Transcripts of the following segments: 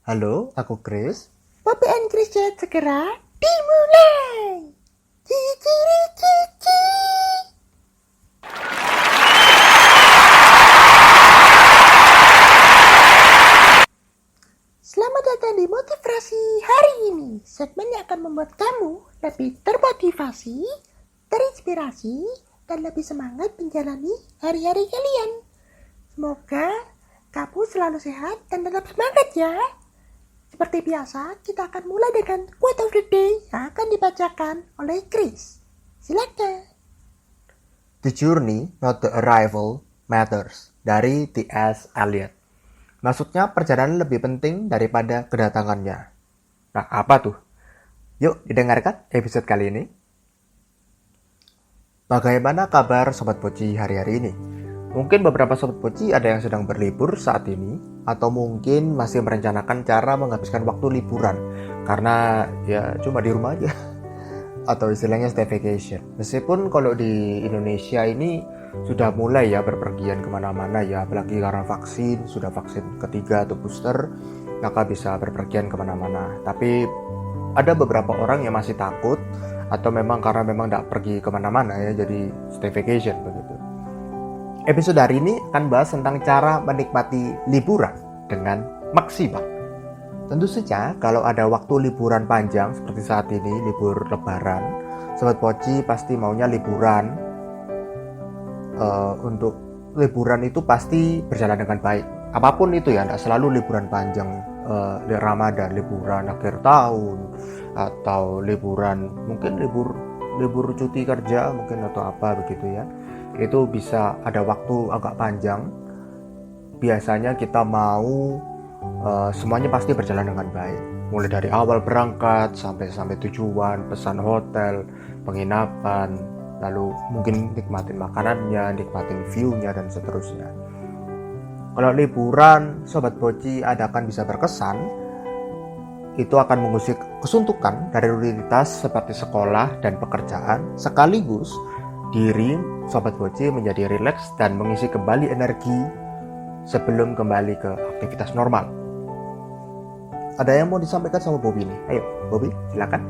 Halo, aku Chris. Poppy and Chris Chat segera dimulai. Ciciri cici. Selamat datang di motivasi hari ini. Segmen yang akan membuat kamu lebih termotivasi, terinspirasi, dan lebih semangat menjalani hari-hari kalian. Semoga kamu selalu sehat dan tetap semangat ya. Seperti biasa, kita akan mulai dengan quote of the day yang akan dibacakan oleh Chris. Silakan. The journey, not the arrival, matters. Dari T.S. Eliot. Maksudnya perjalanan lebih penting daripada kedatangannya. Nah, apa tuh? Yuk, didengarkan episode kali ini. Bagaimana kabar Sobat Poci hari-hari ini? Mungkin beberapa Sobat Poci ada yang sedang berlibur saat ini, atau mungkin masih merencanakan cara menghabiskan waktu liburan, karena ya cuma di rumah aja, atau istilahnya staycation. Meskipun kalau di Indonesia ini sudah mulai ya berpergian kemana-mana ya, apalagi karena sudah vaksin ketiga atau booster, maka bisa berpergian kemana-mana. Tapi ada beberapa orang yang masih takut, atau memang karena memang tidak pergi kemana-mana ya, jadi staycation begitu. Episode hari ini akan bahas tentang cara menikmati liburan dengan maksimal. Tentu saja kalau ada waktu liburan panjang seperti saat ini, libur lebaran, Sobat Poci pasti maunya liburan. Untuk liburan itu pasti berjalan dengan baik. Apapun itu ya, tidak selalu liburan panjang, Ramadan, liburan akhir tahun, atau liburan mungkin libur cuti kerja mungkin atau apa begitu ya. Itu bisa ada waktu agak panjang. Biasanya kita mau semuanya pasti berjalan dengan baik. Mulai dari awal berangkat sampai tujuan, pesan hotel, penginapan, lalu mungkin nikmatin makanannya, nikmatin view-nya, dan seterusnya. Kalau liburan, Sobat Poci akan bisa berkesan, itu akan mengusik kesuntukan dari rutinitas seperti sekolah dan pekerjaan, sekaligus diri Sobat Poci menjadi rileks dan mengisi kembali energi sebelum kembali ke aktivitas normal. Ada yang mau disampaikan sama Bobby nih? Ayo, Bobby, silakan.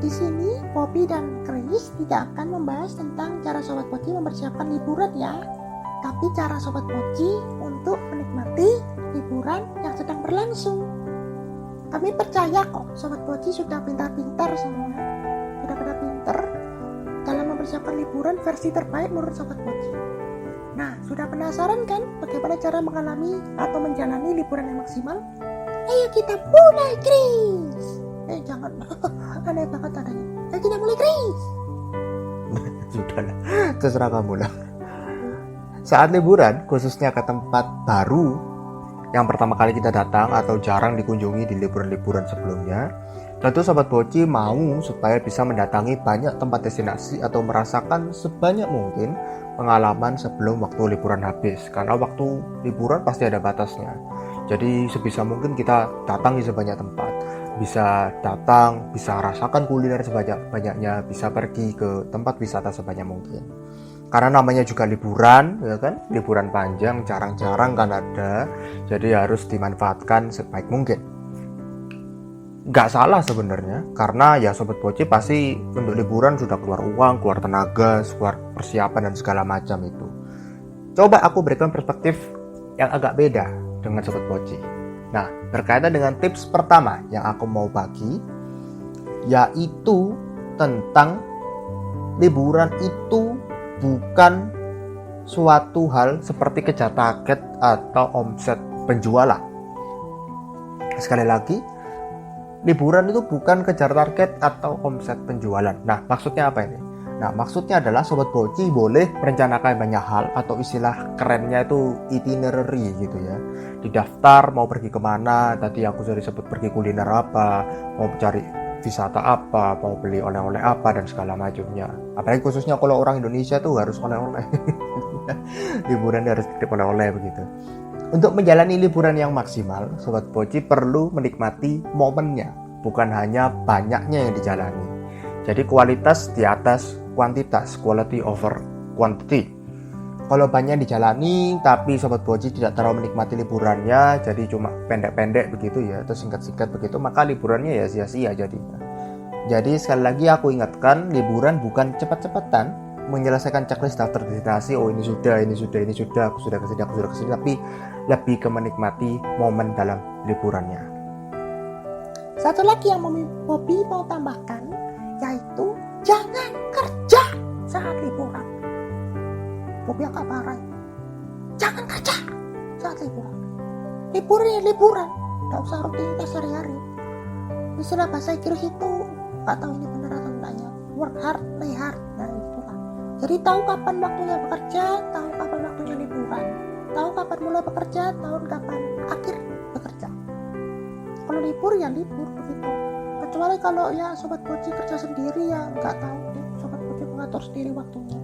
Di sini, Poppy dan Chris tidak akan membahas tentang cara Sobat Poci mempersiapkan liburan ya, tapi cara Sobat Poci untuk menikmati liburan yang sedang berlangsung. Kami percaya kok, Sobat Poci sudah pintar-pintar semua, sudah pada pintar dalam mempersiapkan liburan versi terbaik menurut Sobat Poci. Nah, sudah penasaran kan bagaimana cara mengalami atau menjalani liburan yang maksimal? Ayo kita mulai, Chris! Jangan, aneh banget adanya. Ayo kita mulai, Chris! Sudahlah, terserah kamu lah. Saat liburan, khususnya ke tempat baru yang pertama kali kita datang atau jarang dikunjungi di liburan-liburan sebelumnya, tentu Sobat Poci mau supaya bisa mendatangi banyak tempat destinasi atau merasakan sebanyak mungkin pengalaman sebelum waktu liburan habis. Karena waktu liburan pasti ada batasnya. Jadi sebisa mungkin kita datangi sebanyak tempat. Bisa datang, bisa rasakan kuliner sebanyak-banyaknya, bisa pergi ke tempat wisata sebanyak mungkin. Karena namanya juga liburan, ya kan? Liburan panjang, jarang-jarang kan ada. Jadi harus dimanfaatkan sebaik mungkin. Gak salah sebenarnya, karena ya Sobat Poci pasti untuk liburan sudah keluar uang, keluar tenaga, keluar persiapan dan segala macam itu. Coba aku berikan perspektif yang agak beda dengan Sobat Poci. Nah, berkaitan dengan tips pertama yang aku mau bagi, yaitu tentang liburan itu bukan suatu hal seperti kejar target atau omset penjualan. Sekali lagi, liburan itu bukan kejar target atau omset penjualan. Nah, maksudnya apa ini? Nah, maksudnya adalah Sobat Poci boleh merencanakan banyak hal, atau istilah kerennya itu itinerary gitu ya. Didaftar mau pergi kemana, tadi aku sudah disebut pergi kuliner apa, mau cari wisata apa, mau beli oleh-oleh apa, dan segala macamnya. Apalagi khususnya kalau orang Indonesia tuh harus oleh-oleh. Liburan harus titip oleh-oleh begitu. Untuk menjalani liburan yang maksimal, Sobat Poci perlu menikmati momennya, bukan hanya banyaknya yang dijalani. Jadi kualitas di atas kuantitas, quality over quantity. Kalau banyak dijalani tapi Sobat Boci tidak terlalu menikmati liburannya, jadi cuma pendek-pendek begitu ya, atau singkat-singkat begitu, maka liburannya ya sia-sia jadinya. Jadi sekali lagi aku ingatkan, liburan bukan cepat-cepatan menyelesaikan checklist daftar destinasi. Oh ini sudah, aku sudah kesini, tapi lebih ke menikmati momen dalam liburannya. Satu lagi yang Bobby mau tambahkan, yaitu jangan kerja saat liburan. Bobby agak parah. Jangan kerja saat liburan. Liburan ya liburan, gak usah rutinitas sehari-hari. Istilah bahasa Inggris itu gak tahu ini benar atau enggaknya. Work hard, play hard. Nah itulah. Jadi tahu kapan waktunya bekerja, tahu kapan waktunya liburan, tahu kapan mulai bekerja, tahu kapan akhir bekerja. Kalau libur ya libur begitu. Kecuali kalau ya Sobat Boci kerja sendiri ya nggak tahu deh. Sobat Boci mengatur sendiri waktunya.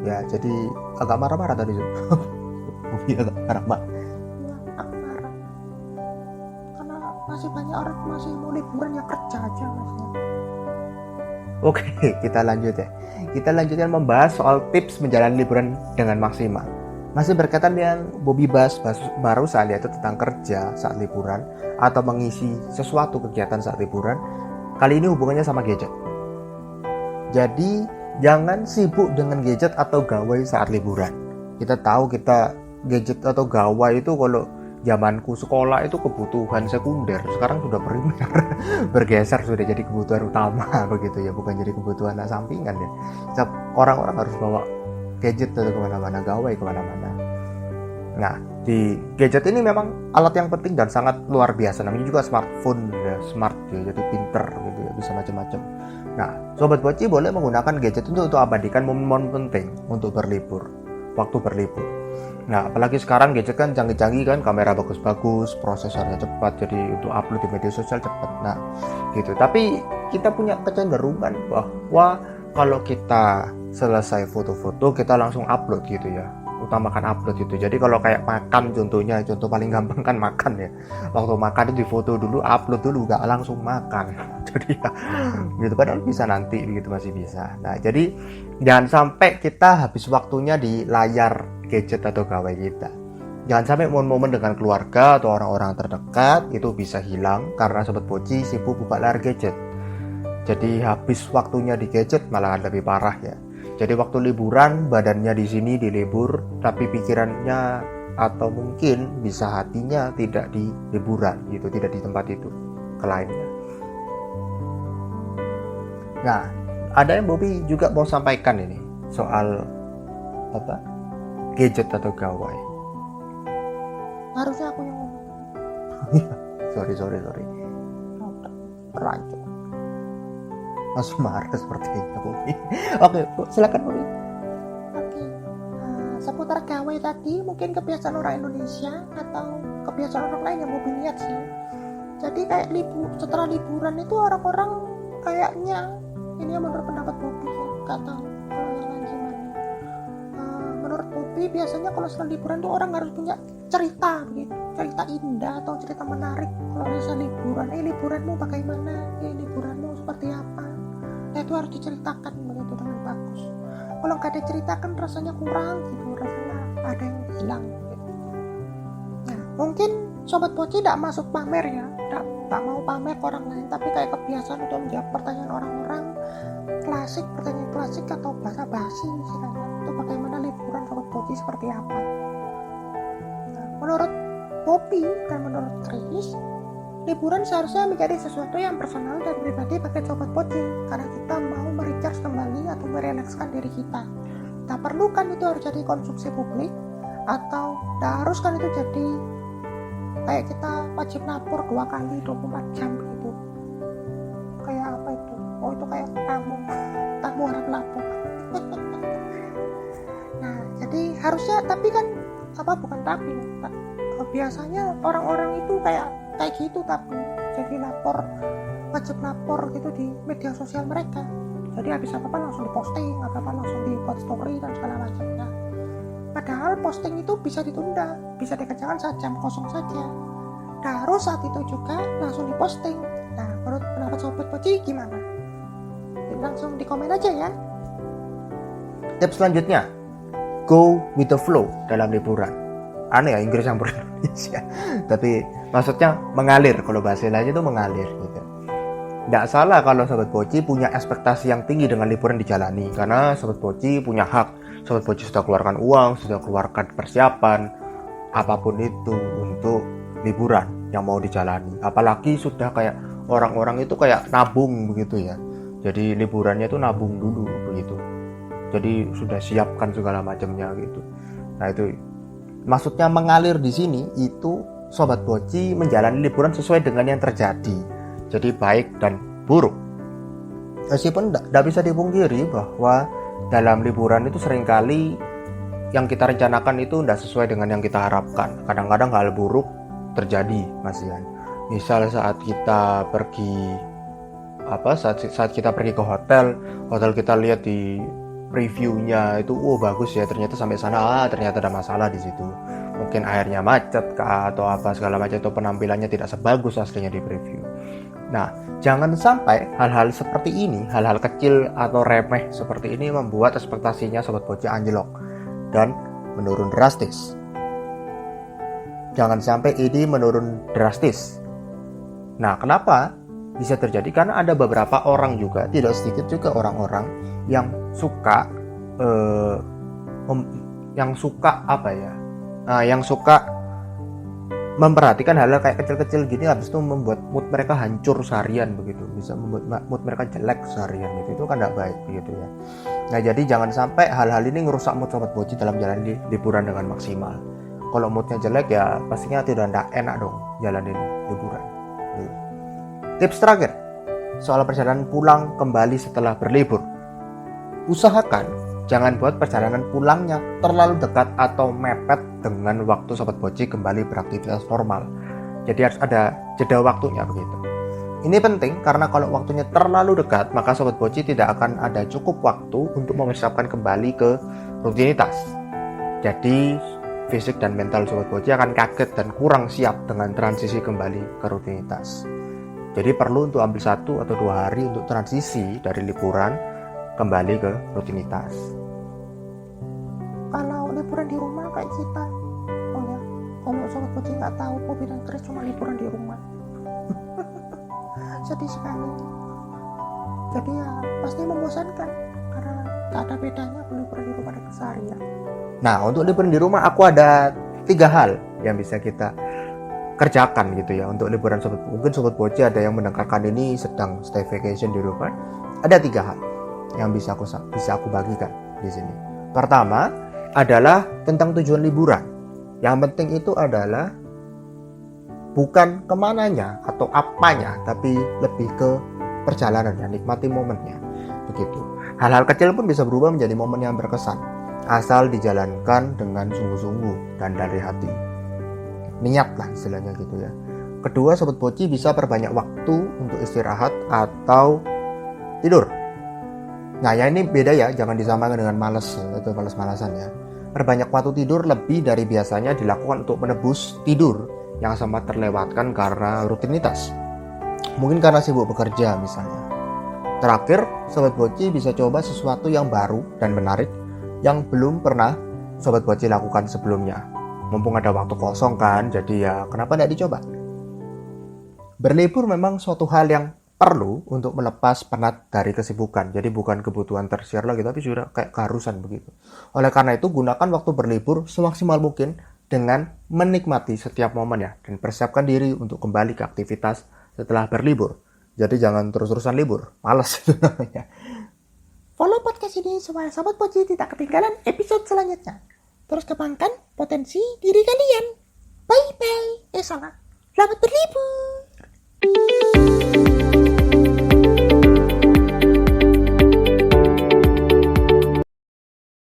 Ya jadi agak marah-marah tadi tuh. Iya agak marah-marah. Ya, aku marah. Karena masih banyak orang masih mau liburan ya kerja aja masnya. Oke, kita lanjut ya. Kita lanjutkan membahas soal tips menjalani liburan dengan maksimal. Masih berkaitan dengan Bobby bahas barusan, yaitu tentang kerja saat liburan atau mengisi sesuatu kegiatan saat liburan. Kali ini hubungannya sama gadget. Jadi jangan sibuk dengan gadget atau gawai saat liburan. Kita tahu gadget atau gawai itu kalau zamanku sekolah itu kebutuhan sekunder, sekarang sudah primer. Bergeser sudah jadi kebutuhan utama begitu ya, bukan jadi kebutuhan sampingan ya. Orang-orang harus bawa gadget atau kemana-mana, gawai kemana-mana. Nah, di gadget ini memang alat yang penting dan sangat luar biasa. Namanya juga smartphone ya, smart ya, jadi pinter gitu ya, bisa macam-macam. Nah, Sobat Boci boleh menggunakan gadget itu untuk abadikan momen-momen penting untuk berlibur, waktu berlibur. Nah, apalagi sekarang gadget kan canggih-canggih kan, kamera bagus-bagus, prosesornya cepat, jadi untuk upload di media sosial cepat. Nah, gitu. Tapi kita punya kecenderungan bahwa kalau kita selesai foto-foto kita langsung upload gitu ya, utamakan upload gitu. Jadi kalau kayak makan contohnya, contoh paling gampang kan makan ya, waktu makan itu difoto dulu, upload dulu, gak langsung makan. Jadi ya gitu, padahal bisa nanti begitu, masih bisa. Nah jadi jangan sampai kita habis waktunya di layar gadget atau gawai kita. Jangan sampai momen-momen dengan keluarga atau orang-orang terdekat itu bisa hilang karena Sobat Boci sibuk buka layar gadget. Jadi habis waktunya di gadget malah lebih parah ya. Jadi waktu liburan badannya di sini di libur, tapi pikirannya atau mungkin bisa hatinya tidak di liburan gitu, tidak di tempat itu, ke lainnya. Nah, ada yang Bobby juga mau sampaikan ini soal apa? Gadget atau gawai. Harusnya aku yang ngomong. sorry. Berlanjut. Langsung marah sepertinya Bobby. Oke, silakan Bobby. Oke. Seputar gawai tadi mungkin kebiasaan orang Indonesia atau kebiasaan orang lain yang Bobby lihat sih. Jadi kayak setelah liburan itu orang-orang kayaknya, ini menurut pendapat Bobby ya, gak tahu kalau yang lain gimana. Menurut Bobby biasanya kalau setelah liburan tuh orang harus punya cerita begitu, cerita indah atau cerita menarik. Kalau misalnya liburan, liburanmu bagaimana? Liburanmu seperti apa? Nah itu harus diceritakan begitu dengan bagus. Kalau nggak diceritakan rasanya kurang gitu, rasanya ada yang hilang gitu. Nah mungkin Sobat Boci tidak masuk pamer ya, tidak mau pamer ke orang lain, tapi kayak kebiasaan untuk menjawab pertanyaan orang-orang klasik, pertanyaan klasik atau bahasa basi istilahnya, itu bagaimana liburan Sobat Boci seperti apa. Nah, menurut Bobby dan menurut Chris, liburan seharusnya menjadi sesuatu yang personal dan pribadi bagi Sobat Boci, karena kita mau merecharge kembali atau merelakskan diri kita. Tak perlu kan itu harus jadi konsumsi publik, atau tak harus kan itu jadi kayak kita wajib lapor 2 kali 24 jam gitu. Kayak apa itu? Oh itu kayak tamu harap lapor. Nah jadi harusnya, tapi kan bukan tapi biasanya orang-orang itu kayak gitu, tapi jadi wajib lapor gitu di media sosial mereka. Jadi habis apa langsung diposting, apa langsung dibuat story dan segala macamnya. Padahal posting itu bisa ditunda, bisa dikerjakan saat jam kosong saja. Harus saat itu juga langsung diposting. Nah, menurut pendapat Sobat Boci gimana? Langsung di komen aja ya. Tips selanjutnya, go with the flow dalam liburan. Aneh ya Inggris campur Indonesia. Tapi maksudnya mengalir, kalau bahasa lainnya itu mengalir gitu. Nggak salah kalau Sobat Poci punya ekspektasi yang tinggi dengan liburan dijalani, karena Sobat Poci punya hak. Sobat Poci sudah keluarkan uang, sudah keluarkan persiapan, apapun itu untuk liburan yang mau dijalani. Apalagi sudah kayak orang-orang itu kayak nabung begitu ya. Jadi liburannya itu nabung dulu begitu. Jadi sudah siapkan segala macamnya gitu. Nah itu maksudnya mengalir di sini itu Sobat Poci menjalani liburan sesuai dengan yang terjadi. Jadi baik dan buruk. Meskipun tidak bisa dipungkiri bahwa dalam liburan itu seringkali yang kita rencanakan itu tidak sesuai dengan yang kita harapkan. Kadang-kadang hal buruk terjadi, Mas Ian. Misal saat kita pergi saat kita pergi ke hotel kita lihat di previewnya itu bagus ya, ternyata sampai sana ternyata ada masalah di situ. Mungkin airnya macet atau apa segala macam, atau penampilannya tidak sebagus aslinya di preview. Nah, jangan sampai hal-hal seperti ini, hal-hal kecil atau remeh seperti ini membuat ekspektasinya Sobat Poci anjlok dan menurun drastis. Jangan sampai ini menurun drastis. Nah, kenapa bisa terjadi? Karena ada beberapa orang juga, tidak sedikit juga orang-orang yang suka memperhatikan hal-hal kayak kecil-kecil gini, habis itu membuat mood mereka hancur seharian begitu, bisa membuat mood mereka jelek seharian gitu. Itu kan tidak baik begitu ya. Nah, jadi jangan sampai hal-hal ini ngerusak mood Sobat Poci dalam jalan liburan dengan maksimal. Kalau moodnya jelek ya pastinya tidak enak dong jalanin liburan. Tips terakhir soal perjalanan pulang kembali setelah berlibur. Usahakan jangan buat perjalanan pulangnya terlalu dekat atau mepet dengan waktu Sobat Poci kembali beraktivitas normal. Jadi harus ada jeda waktunya begitu. Ini penting karena kalau waktunya terlalu dekat, maka Sobat Poci tidak akan ada cukup waktu untuk mempersiapkan kembali ke rutinitas. Jadi fisik dan mental Sobat Poci akan kaget dan kurang siap dengan transisi kembali ke rutinitas. Jadi perlu untuk ambil 1 atau 2 hari untuk transisi dari liburan kembali ke rutinitas. Kalau liburan di rumah kayak kita, kalau Sobat Poci nggak tahu, Poppy dan Chris cuma liburan di rumah. Sedih sekali. Jadi ya pasti membosankan karena tak ada bedanya liburan di rumah dan keseharian. Nah, untuk liburan di rumah aku ada 3 hal yang bisa kita kerjakan gitu ya untuk liburan Sobat. Mungkin Sobat Poci ada yang mendengarkan ini sedang stay vacation di rumah. Ada 3 hal yang bisa aku bagikan di sini. Pertama adalah tentang tujuan liburan. Yang penting itu adalah bukan kemananya atau apanya, tapi lebih ke perjalanannya, nikmati momennya. Begitu. Hal-hal kecil pun bisa berubah menjadi momen yang berkesan, asal dijalankan dengan sungguh-sungguh dan dari hati. Niat lah istilahnya gitu ya. Kedua, Sobat Poci bisa perbanyak waktu untuk istirahat atau tidur. Nah, ya ini beda ya, jangan disamakan dengan malas atau malas-malasan ya. Perbanyak waktu tidur lebih dari biasanya dilakukan untuk menebus tidur yang sempat terlewatkan karena rutinitas. Mungkin karena sibuk bekerja misalnya. Terakhir, Sobat Poci bisa coba sesuatu yang baru dan menarik yang belum pernah Sobat Poci lakukan sebelumnya. Mumpung ada waktu kosong kan, jadi ya kenapa tidak dicoba? Berlibur memang suatu hal yang perlu untuk melepas penat dari kesibukan. Jadi bukan kebutuhan tersier lagi, tapi sudah kayak keharusan begitu. Oleh karena itu, gunakan waktu berlibur semaksimal mungkin dengan menikmati setiap momennya dan persiapkan diri untuk kembali ke aktivitas setelah berlibur. Jadi jangan terus-terusan libur, malas itu namanya. Follow podcast ini supaya Sobat Poci tidak ketinggalan episode selanjutnya. Terus kembangkan potensi diri kalian. Bye-bye. Selamat berlibur.